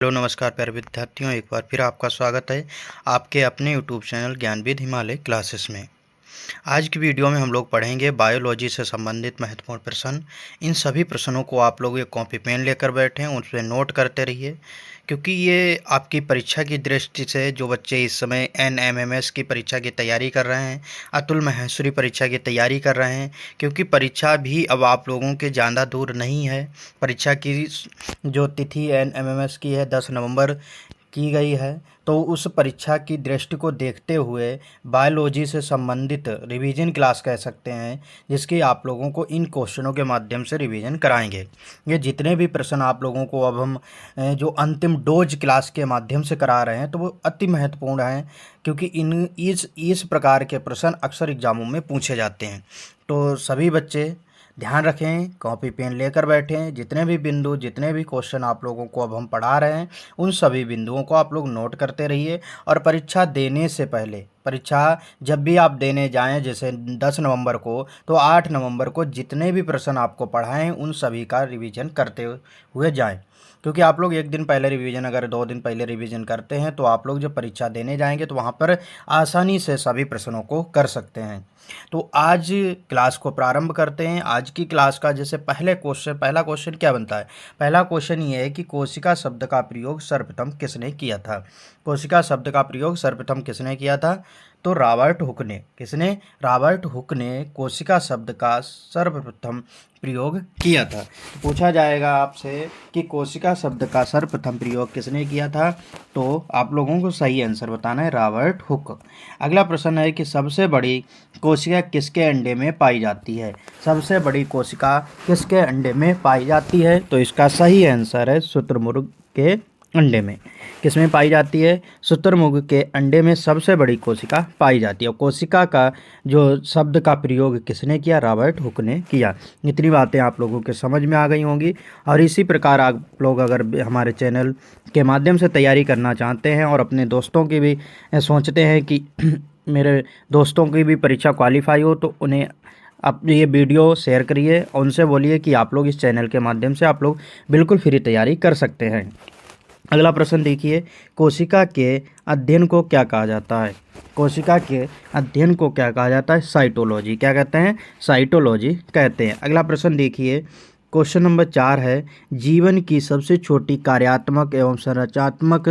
Hello नमस्कार प्यारे विद्यार्थियों, एक बार फिर आपका स्वागत है आपके अपने YouTube channel Gyanvid Himalaya classes में। आज की वीडियो में हम लोग पढ़ेंगे बायोलॉजी से संबंधित महत्वपूर्ण प्रश्न। इन सभी प्रश्नों को आप लोग एक कॉपी पेन लेकर बैठें, उन पर नोट करते रहिए, क्योंकि ये आपकी परीक्षा की दृष्टि से जो बच्चे इस समय NMMS की परीक्षा की तैयारी कर रहे हैं, अतुल माहेश्वरी परीक्षा की तैयारी कर रहे हैं, क्योंकि परीक्षा भी अब आप लोगों के ज़्यादा दूर नहीं है। परीक्षा की जो तिथि NMMS की है 10 नवंबर की गई है, तो उस परीक्षा की दृष्टि को देखते हुए बायोलॉजी से संबंधित रिवीजन क्लास कह सकते हैं, जिसकी आप लोगों को इन क्वेश्चनों के माध्यम से रिवीजन कराएंगे। ये जितने भी प्रश्न आप लोगों को अब हम जो अंतिम डोज क्लास के माध्यम से करा रहे हैं, तो वो अति महत्वपूर्ण हैं, क्योंकि इस प्रकार के प्रश्न अक्सर एग्जामों में पूछे जाते हैं। तो सभी बच्चे ध्यान रखें, कॉपी पेन लेकर बैठें। जितने भी बिंदु, जितने भी क्वेश्चन आप लोगों को अब हम पढ़ा रहे हैं, उन सभी बिंदुओं को आप लोग नोट करते रहिए। और परीक्षा देने से पहले, परीक्षा जब भी आप देने जाएं, जैसे 10 नवंबर को, तो 8 नवंबर को जितने भी प्रश्न आपको पढ़ाएं, उन सभी का रिवीजन करते हुए जाएं। क्योंकि आप लोग एक दिन पहले रिवीजन, अगर 2 दिन पहले रिवीजन करते हैं, तो आप लोग जब परीक्षा देने जाएंगे तो वहाँ पर आसानी से सभी प्रश्नों को कर सकते हैं। तो आज क्लास को प्रारंभ करते हैं। आज की क्लास का जैसे पहला क्वेश्चन क्या बनता है? पहला क्वेश्चन ये है कि कोशिका शब्द का प्रयोग सर्वप्रथम किसने किया था? कोशिका शब्द का प्रयोग सर्वप्रथम किसने किया था? तो रॉबर्ट हुक ने। किसने? रॉबर्ट हुक ने कोशिका शब्द का सर्वप्रथम प्रयोग किया था। तो पूछा जाएगा आपसे कि कोशिका शब्द का सर्वप्रथम प्रयोग किसने किया था? तो आप लोगों को सही आंसर बताना है, रॉबर्ट हुक। अगला प्रश्न है कि सबसे बड़ी कोशिका किसके अंडे में पाई जाती है? सबसे बड़ी कोशिका किसके अंडे में पाई जाती है? तो इसका सही आंसर है शुतुरमुर्ग के अंडे में। किसमें पाई जाती है? शुतुरमुर्ग के अंडे में सबसे बड़ी कोशिका पाई जाती है। कोशिका का जो शब्द का प्रयोग किसने किया? रॉबर्ट हुक ने किया। इतनी बातें आप लोगों के समझ में आ गई होंगी। और इसी प्रकार आप लोग अगर हमारे चैनल के माध्यम से तैयारी करना चाहते हैं और अपने दोस्तों की भी सोचते हैं कि मेरे दोस्तों की भी परीक्षा क्वालिफाई हो, तो उन्हें आप ये वीडियो शेयर करिए और उनसे बोलिए कि आप लोग इस चैनल के माध्यम से आप लोग बिल्कुल फ्री तैयारी कर सकते हैं। अगला प्रश्न देखिए, कोशिका के अध्ययन को क्या कहा जाता है? कोशिका के अध्ययन को क्या कहा जाता है? साइटोलॉजी। क्या कहते हैं? साइटोलॉजी कहते हैं। अगला प्रश्न देखिए, क्वेश्चन नंबर 4 है, जीवन की सबसे छोटी कार्यात्मक एवं संरचनात्मक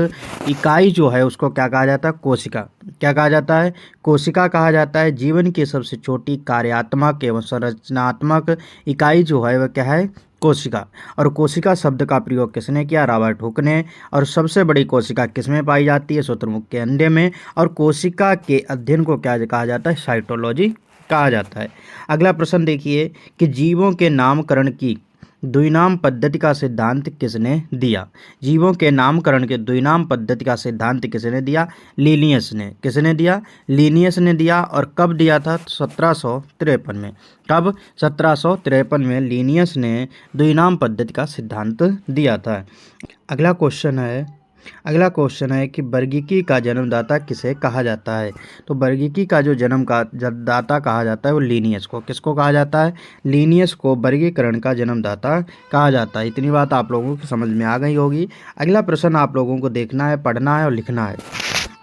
इकाई जो है उसको क्या कहा जाता है? कोशिका। क्या कहा जाता है? कोशिका कहा जाता है। जीवन की सबसे छोटी कार्यात्मक एवं संरचनात्मक इकाई जो है वह क्या है? कोशिका। और कोशिका शब्द का प्रयोग किसने किया? रॉबर्ट हुक ने। और सबसे बड़ी कोशिका किसमें पाई जाती है? शुतुरमुर्ग के अंडे में। और कोशिका के अध्ययन को क्या कहा जाता है? साइटोलॉजी कहा जाता है। अगला प्रश्न देखिए कि जीवों के नामकरण की द्विनाम पद्धति का सिद्धांत किसने दिया? जीवों के नामकरण के द्विनाम पद्धति का सिद्धांत किसने दिया? लिनियस ने। किसने दिया? लिनियस ने दिया। और कब दिया था? 1753 में। कब? 1753 में लिनियस ने द्विनाम पद्धति का सिद्धांत दिया था। अगला क्वेश्चन है कि वर्गीकी का जन्मदाता किसे कहा जाता है? तो वर्गीकी का जो जन्मदाता कहा जाता है वो लिनियस को। किसको कहा जाता है? लिनियस को वर्गीकरण का जन्मदाता कहा जाता है। इतनी बात आप लोगों को समझ में आ गई होगी। अगला प्रश्न आप लोगों को देखना है, पढ़ना है और लिखना है,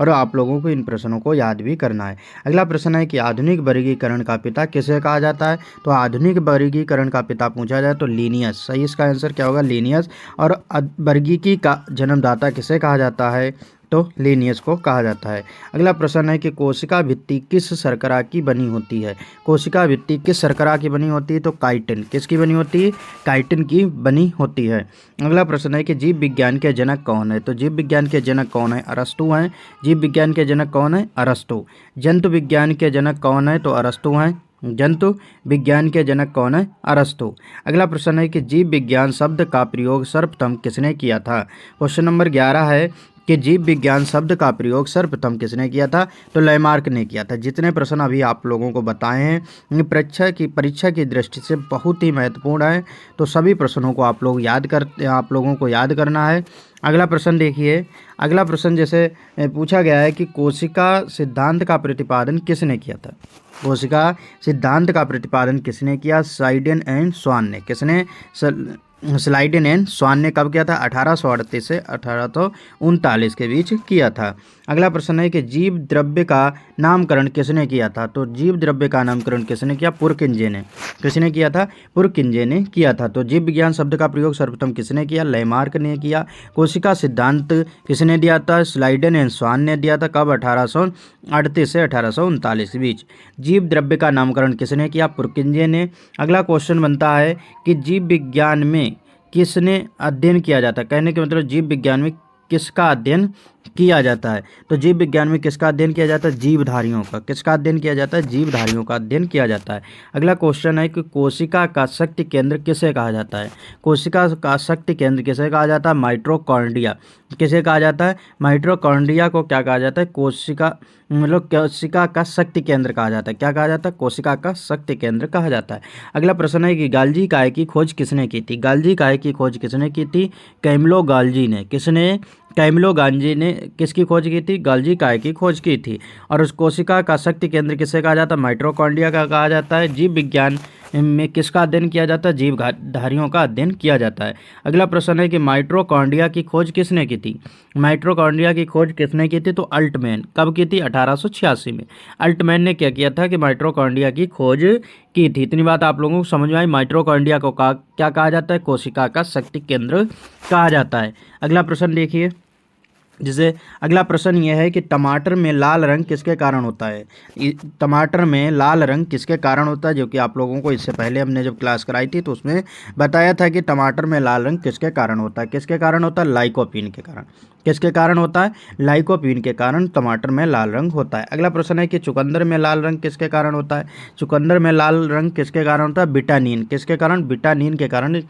और आप लोगों को इन प्रश्नों को याद भी करना है। अगला प्रश्न है कि आधुनिक वर्गीकरण का पिता किसे कहा जाता है? तो आधुनिक वर्गीकरण का पिता पूछा जाए तो लिनियस। सही इसका आंसर क्या होगा? लिनियस। और वर्गीकी का जन्मदाता किसे कहा जाता है? तो लिनियस को कहा जाता है। अगला प्रश्न है कि कोशिका भित्ति किस शर्करा की बनी होती है? कोशिका भित्ति किस शर्करा की बनी होती है? तो काइटिन। किसकी बनी होती है? काइटिन की बनी होती है। अगला प्रश्न है कि जीव विज्ञान के जनक कौन है? तो जीव विज्ञान के जनक कौन है? अरस्तु हैं। जीव विज्ञान के जनक कौन है? अरस्तु। जंतु विज्ञान के जनक कौन है? तो अरस्तु हैं। जंतु विज्ञान के जनक कौन है? अरस्तु। अगला प्रश्न है कि जीव विज्ञान शब्द का प्रयोग सर्वप्रथम किसने किया था? क्वेश्चन नंबर 11 है कि जीव विज्ञान शब्द का प्रयोग सर्वप्रथम किसने किया था? तो लेमार्क ने किया था। जितने प्रश्न अभी आप लोगों को बताए हैं ये परीक्षा की दृष्टि से बहुत ही महत्वपूर्ण है, तो सभी प्रश्नों को आप लोगों को याद करना है। अगला प्रश्न देखिए, अगला प्रश्न जैसे पूछा गया है कि कोशिका सिद्धांत का प्रतिपादन किसने किया था? कोशिका सिद्धांत का प्रतिपादन किसने किया? साइडेन एंड स्वान ने। किसने? स्लाइडेन एंड स्वान ने कब किया था? 1838 से 1839 के बीच किया था। अगला प्रश्न है कि जीव द्रव्य का नामकरण किसने किया था? तो जीव द्रव्य का नामकरण किसने किया? पुरकिंजे ने। किसने किया था? पुरकिंजे ने किया था। तो जीव विज्ञान शब्द का प्रयोग सर्वप्रथम किसने किया? लैमार्क ने किया। कोशिका सिद्धांत किसने दिया था? स्लाइडेन एंड स्वान ने दिया था। कब? 1838 से 1839 के बीच। जीव द्रव्य का नामकरण किसने किया? पुरकिंजे ने। अगला क्वेश्चन बनता है कि जीव विज्ञान में किसने अध्ययन किया जाता है? कहने के मतलब जीव विज्ञान में किसका अध्ययन किया जाता है? तो जीव विज्ञान में किसका अध्ययन किया जाता है? जीवधारियों का। किसका अध्ययन किया जाता है? जीवधारियों का अध्ययन किया जाता है। अगला क्वेश्चन है कि कोशिका का शक्ति केंद्र किसे कहा जाता है? कोशिका का शक्ति केंद्र किसे कहा जाता है? माइटोकॉन्ड्रिया। किसे कहा जाता है? माइटोकॉन्ड्रिया को क्या कहा जाता है? कोशिका मतलब कोशिका का शक्ति केंद्र कहा जाता है। क्या कहा जाता है? कोशिका का शक्ति केंद्र कहा जाता है। अगला प्रश्न है कि गाल्जी काय की खोज किसने की थी? गाल्जी काय की खोज किसने की थी? कैमिलो गाल्जी ने। किसने? कैमिलो गांजी ने किसकी खोज की थी? गाल्जी काय की खोज की थी। और उस कोशिका का शक्ति केंद्र किसे कहा जाता है? माइटोकॉन्ड्रिया का कहा जाता है। जीव विज्ञान में किसका अध्ययन किया जाता है? जीवधारियों का अध्ययन किया जाता है। अगला प्रश्न है कि माइटोकॉन्ड्रिया की खोज किसने की थी? माइटोकॉन्ड्रिया की खोज किसने की थी? तो अल्टमैन। कब की थी? 1886 में। अल्टमैन ने क्या किया था कि माइटोकॉन्ड्रिया की खोज की थी। इतनी बात आप लोगों को समझ में आई। माइटोकॉन्ड्रिया को क्या कहा जाता है? कोशिका का शक्ति केंद्र कहा जाता है। अगला प्रश्न देखिए, जिसे अगला प्रश्न यह है कि टमाटर में लाल रंग किसके कारण होता है? टमाटर में लाल रंग किसके कारण होता है? जो कि आप लोगों को इससे पहले हमने जब क्लास कराई थी तो उसमें बताया था कि टमाटर में लाल रंग किसके कारण होता है? किसके कारण होता है? लाइकोपीन के कारण। किसके कारण होता है? लाइकोपीन के कारण टमाटर में लाल रंग होता है। अगला प्रश्न है कि चुकंदर में लाल रंग किसके कारण होता है? चुकंदर में लाल रंग किसके कारण होता है? विटानिन। किसके कारण? विटानिन के कारण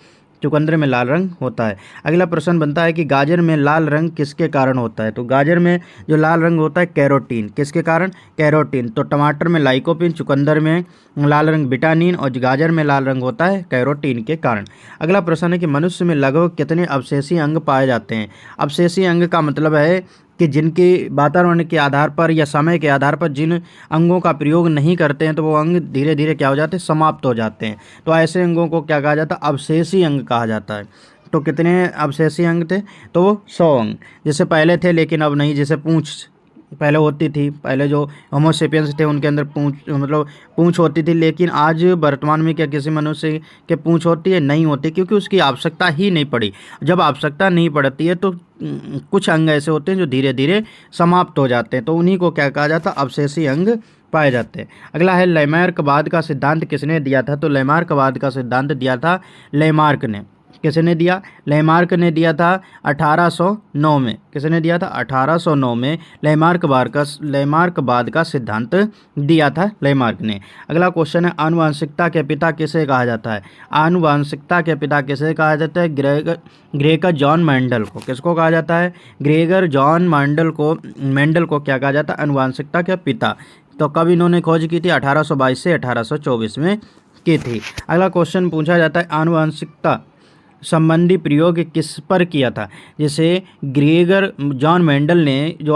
चुकंदर में लाल रंग होता है। अगला प्रश्न बनता है कि गाजर में लाल रंग किसके कारण होता है? तो गाजर में जो लाल रंग होता है कैरोटीन। किसके कारण? कैरोटीन। तो टमाटर में लाइकोपीन, चुकंदर में लाल रंग विटामिन और गाजर में लाल रंग होता है कैरोटीन के कारण। अगला प्रश्न है कि मनुष्य में लगभग कितने अवशेषी अंग पाए जाते हैं? अवशेषी अंग का मतलब है कि जिनके वातावरण के आधार पर या समय के आधार पर जिन अंगों का प्रयोग नहीं करते हैं तो वो अंग धीरे धीरे क्या हो जाते हैं? समाप्त हो जाते हैं। तो ऐसे अंगों को क्या कहा जाता है? अवशेषी अंग कहा जाता है। तो कितने अवशेषी अंग थे? तो वो 100 अंग। जैसे पहले थे लेकिन अब नहीं। जैसे पूंछ पहले होती थी, पहले जो होमोसेपियंस थे उनके अंदर पूंछ होती थी, लेकिन आज वर्तमान में क्या किसी मनुष्य के पूंछ होती है? नहीं होती, क्योंकि उसकी आवश्यकता ही नहीं पड़ी। जब आवश्यकता नहीं पड़ती है तो कुछ अंग ऐसे होते हैं जो धीरे धीरे समाप्त हो जाते हैं, तो उन्हीं को क्या कहा जाता है? अवशेषी अंग पाए जाते हैं। अगला है लैमार्कवाद का सिद्धांत किसने दिया था? तो लैमार्कवाद का सिद्धांत दिया था लैमार्क ने। किसने दिया? लैमार्क ने दिया था 1809 में। किसने दिया था? 1809 में लैमार्कवाद का सिद्धांत दिया था लैमार्क ने। अगला क्वेश्चन है आनुवंशिकता के पिता किसे कहा जाता है? आनुवंशिकता के पिता किसे कहा जाता है? ग्रेगर जॉन मेंडल को। किसको कहा जाता है? ग्रेगर जॉन मेंडल को क्या कहा जाता है? आनुवंशिकता के पिता। तो कब इन्होंने खोज की थी? 1822 से 1824 में की थी। अगला क्वेश्चन पूछा जाता है आनुवंशिकता संबंधी प्रयोग किस पर किया था? जैसे ग्रेगर जॉन मेंडल ने जो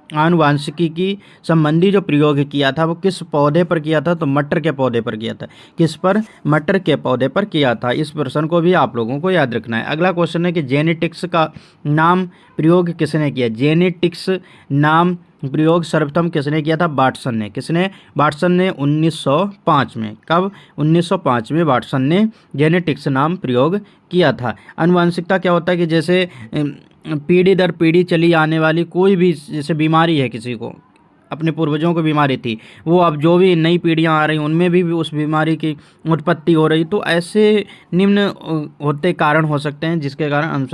आनुवांशिकी की संबंधी जो प्रयोग किया था वो किस पौधे पर किया था? तो मटर के पौधे पर किया था। किस पर? मटर के पौधे पर किया था। इस प्रश्न को भी आप लोगों को याद रखना है। अगला क्वेश्चन है कि जेनेटिक्स का नाम प्रयोग किसने किया? जेनेटिक्स नाम प्रयोग सर्वप्रथम किसने किया था? वाटसन ने। किसने? वाटसन ने 1905 में। कब? 1905 में वाटसन ने जेनेटिक्स नाम प्रयोग किया था। आनुवंशिकता क्या होता है कि जैसे पीढ़ी दर पीढ़ी चली आने वाली कोई भी जैसे बीमारी है, किसी को अपने पूर्वजों को बीमारी थी, वो अब जो भी नई पीढ़ियां आ रही उनमें भी उस बीमारी की उत्पत्ति हो रही, तो ऐसे निम्न होते कारण हो सकते हैं जिसके कारण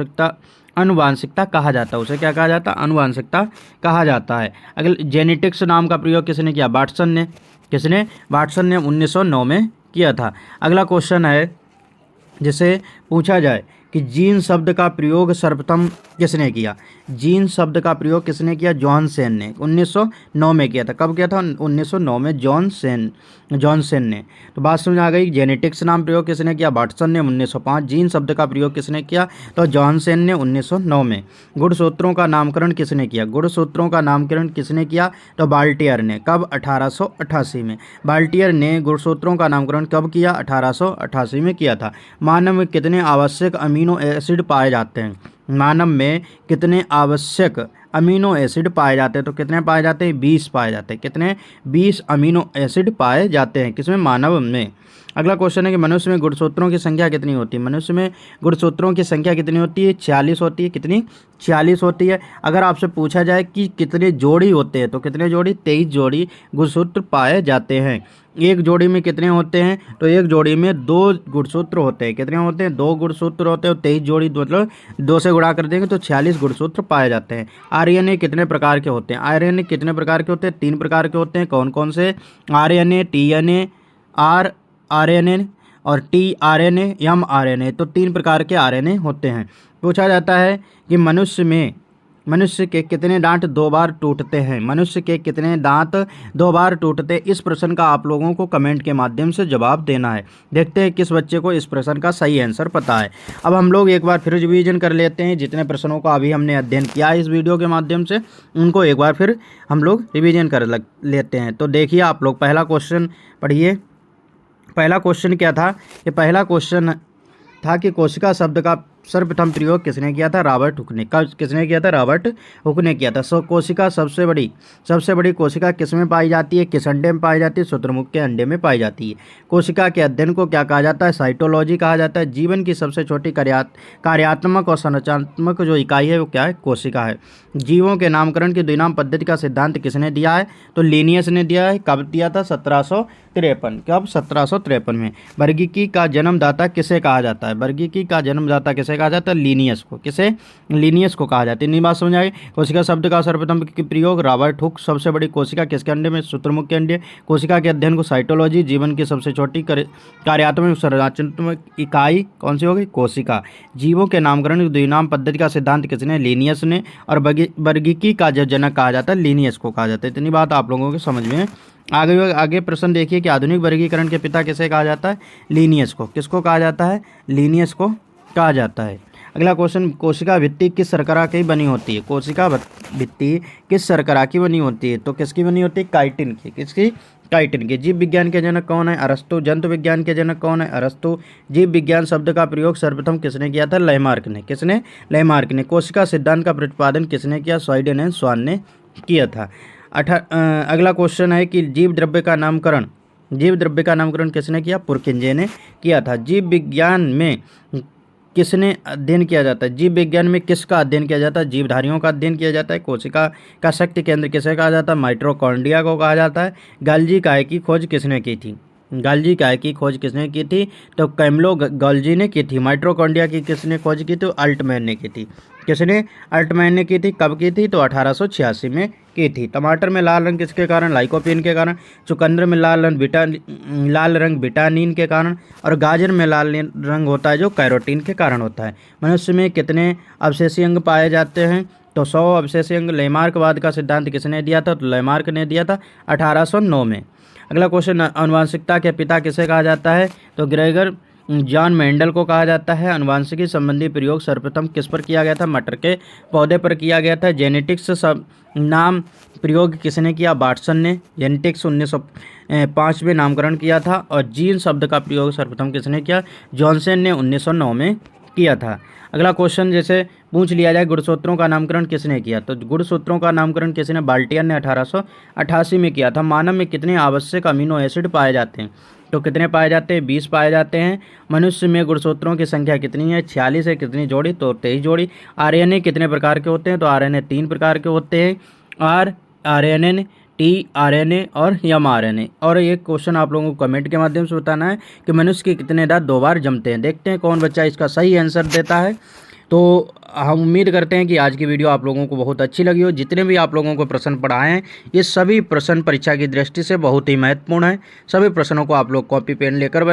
आनुवंशिकता कहा जाता है। उसे क्या कहा जाता है? आनुवंशिकता कहा जाता है। अगर जेनेटिक्स नाम का प्रयोग किसने किया? वाटसन ने। किसने? वाटसन ने 1909 में किया था। अगला क्वेश्चन है जिसे पूछा जाए कि जीन शब्द का प्रयोग सर्वप्रथम किसने किया? जीन शब्द का प्रयोग किसने किया? जॉनसन ने 1909 में किया था। कब किया था? 1909 में जॉनसन ने। तो बात समझ आ गई। जेनेटिक्स नाम प्रयोग किसने किया? वाटसन ने 1905। जीन शब्द का प्रयोग किसने किया? तो जॉनसन ने 1909 में। गुणसूत्रों का नामकरण किसने किया? गुणसूत्रों का नामकरण किसने किया? तो बाल्टियर ने। कब? 1888 में। बाल्टियर ने गुणसूत्रों का नामकरण कब किया? 1888 में किया था। मानव में कितने आवश्यक अमीनो एसिड पाए जाते हैं? मानव में कितने आवश्यक अमीनो एसिड पाए जाते हैं? तो कितने पाए जाते हैं? 20 पाए जाते हैं। कितने? 20 अमीनो एसिड पाए जाते हैं। किसमें? मानव में। अगला क्वेश्चन है कि मनुष्य में गुणसूत्रों की संख्या कितनी होती है? मनुष्य में गुणसूत्रों की संख्या कितनी होती है? 46 होती है। कितनी? 46 होती है। अगर आपसे पूछा जाए कि कितने जोड़ी होते हैं, तो कितने जोड़ी? 23 जोड़ी गुणसूत्र पाए जाते हैं। एक जोड़ी में कितने होते हैं? तो एक जोड़ी में 2 गुणसूत्र होते हैं। कितने होते हैं? 2 गुणसूत्र होते हैं। 23 जोड़ी मतलब 2 से गुणा कर देंगे तो 46 गुणसूत्र पाए जाते हैं। आरएनए कितने प्रकार के होते हैं? आरएनए कितने प्रकार के होते हैं? 3 प्रकार के होते हैं। कौन कौन से? आरएनए, टीएनए, आरएनए और टीआरएनए, एमआरएनए। तो 3 प्रकार के आरएनए होते हैं। पूछा जाता है कि मनुष्य के कितने दांत 2 बार टूटते हैं? मनुष्य के कितने दांत 2 बार टूटते हैं? इस प्रश्न का आप लोगों को कमेंट के माध्यम से जवाब देना है। देखते हैं किस बच्चे को इस प्रश्न का सही आंसर पता है। अब हम लोग एक बार फिर रिवीजन कर लेते हैं। जितने प्रश्नों का अभी हमने अध्ययन किया है इस वीडियो के माध्यम से, उनको एक बार फिर हम लोग रिवीजन कर लेते हैं। तो देखिए आप लोग, पहला क्वेश्चन पढ़िए। पहला क्वेश्चन क्या था? ये पहला क्वेश्चन था कि कोशिका शब्द का सर्वप्रथम प्रयोग किसने किया था? रॉबर्ट हुक ने। कब किसने किया था? रॉबर्ट हुक ने किया था। कोशिका सबसे बड़ी कोशिका किस में पाई जाती है? किस अंडे में पाई जाती है? शुतुरमुर्ग के अंडे में पाई जाती है। कोशिका के अध्ययन को क्या कहा जाता है? साइटोलॉजी कहा जाता है। जीवन की सबसे छोटी कार्यात्मक और संरचनात्मक जो इकाई है वो क्या है? कोशिका है। जीवों के नामकरण की द्विनाम पद्धति का सिद्धांत किसने दिया है? तो लिनियस ने दिया है। कब दिया था? 1753। कब? 1753 में। वर्गीकी का जन्मदाता किसे कहा जाता है? वर्गीकी का जन्मदाता किसे कहा जाता है? लिनियस को। किसे? लिनियस को कहा जाता है। नहीं बात समझ आई? कोशिका शब्द का सर्वप्रथम प्रयोग रॉबर्ट हुक। सबसे बड़ी कोशिका किसके अंडे में? शुतुरमुर्ग के अंडे। कोशिका के अध्ययन को साइटोलॉजी। जीवन की सबसे छोटी कार्यात्मक संरचनात्मक इकाई कौन सी होगी? कोशिका। जीवों के नामकरण की द्विनाम पद्धति का सिद्धांत किसने? लिनियस ने। और वर्गीकी का जो जनक कहा जाता है लिनियस को कहा जाता है। इतनी बात आप लोगों के समझ में आगे प्रश्न देखिए कि आधुनिक वर्गीकरण के पिता किसे कहा जाता है? लिनियस को। किसको कहा जाता है? लिनियस को कहा जाता है। अगला क्वेश्चन, कोशिका भित्ति किस शर्करा की बनी होती है? कोशिका भित्ति किस शर्करा की बनी होती है? तो किसकी बनी होती है? काइटिन की। किसकी? काइटिन की। जीव विज्ञान के जनक कौन है? अरस्तु। जंतु विज्ञान के जनक कौन है? अरस्तु। जीव विज्ञान शब्द का प्रयोग सर्वप्रथम किसने किया था? लैमार्क ने। किसने? लैमार्क ने। कोशिका सिद्धांत का प्रतिपादन किसने किया? स्वाइडेन एंड स्वान ने किया था। अगला क्वेश्चन है कि जीव द्रव्य का नामकरण किसने किया? पुरकिंजे ने किया था। जीव विज्ञान में किसने अध्ययन किया जाता है? जीव विज्ञान में किसका अध्ययन किया जाता है? जीवधारियों का अध्ययन किया जाता है। कोशिका का शक्ति केंद्र किसे कहा जाता है? माइटोकॉन्ड्रिया को कहा जाता है। गाल्जी काय की खोज किसने की थी? गाल्जी काय की खोज किसने की थी? तो कैमलो गाल्जी ने की थी। माइटोकॉन्ड्रिया की किसने खोज की? तो अल्टमैन ने की थी। किसने? अल्टमैन ने की थी। कब की थी? तो 1886 में की थी। टमाटर में लाल रंग किसके कारण? लाइकोपीन के कारण। चुकंदर में लाल रंग विटामिन के कारण। और गाजर में लाल रंग होता है जो कैरोटीन के कारण होता है। मनुष्य में कितने अवशेषीय अंग पाए जाते हैं? तो 100 अवशेषीय अंग। लैमार्कवाद का सिद्धांत किसने दिया था? तो लैमार्क ने दिया था 1809 में। अगला क्वेश्चन, आनुवंशिकता के पिता किसे कहा जाता है? तो ग्रेगर जॉन मेंडल को कहा जाता है। आनुवंशिकी संबंधी प्रयोग सर्वप्रथम किस पर किया गया था? मटर के पौधे पर किया गया था। जेनेटिक्स नाम प्रयोग किसने किया? वाटसन ने। जेनेटिक्स 1905 में नामकरण किया था। और जीन शब्द का प्रयोग सर्वप्रथम किसने किया? जॉनसन ने 1909 में किया था। अगला क्वेश्चन जैसे पूछ लिया जाए, गुणसूत्रों का नामकरण किसने किया? तो गुणसूत्रों का नामकरण किसने? बाल्टियर ने 1888 में किया था। मानव में कितने आवश्यक अमीनो एसिड पाए जाते हैं? तो कितने पाए जाते हैं? 20 पाए जाते हैं। मनुष्य में गुणसूत्रों की संख्या कितनी है? 46 है। कितनी जोड़ी? तो 23 जोड़ी। आरएनए कितने प्रकार के होते हैं? तो आरएनए 3 प्रकार के होते हैं। आरएनए, टीआरएनए और एमआरएनए। और एक क्वेश्चन आप लोगों को कमेंट के माध्यम से बताना है कि मनुष्य के कितने दांत 2 बार जमते हैं। देखते हैं कौन बच्चा इसका सही आंसर देता है। तो हम उम्मीद करते हैं कि आज की वीडियो आप लोगों को बहुत अच्छी लगी हो। जितने भी आप लोगों को प्रश्न पढ़ाए हैं ये सभी प्रश्न परीक्षा की दृष्टि से बहुत ही महत्वपूर्ण है। सभी प्रश्नों को आप लोग कॉपी पेन लेकर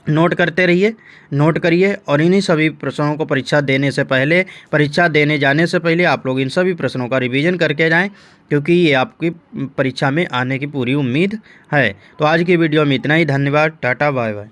नोट करते रहिए, नोट करिए और इन्हीं सभी प्रश्नों को परीक्षा देने से पहले, परीक्षा देने जाने से पहले आप लोग इन सभी प्रश्नों का रिवीजन करके जाएं, क्योंकि ये आपकी परीक्षा में आने की पूरी उम्मीद है। तो आज की वीडियो में इतना ही। धन्यवाद। Tata bye bye.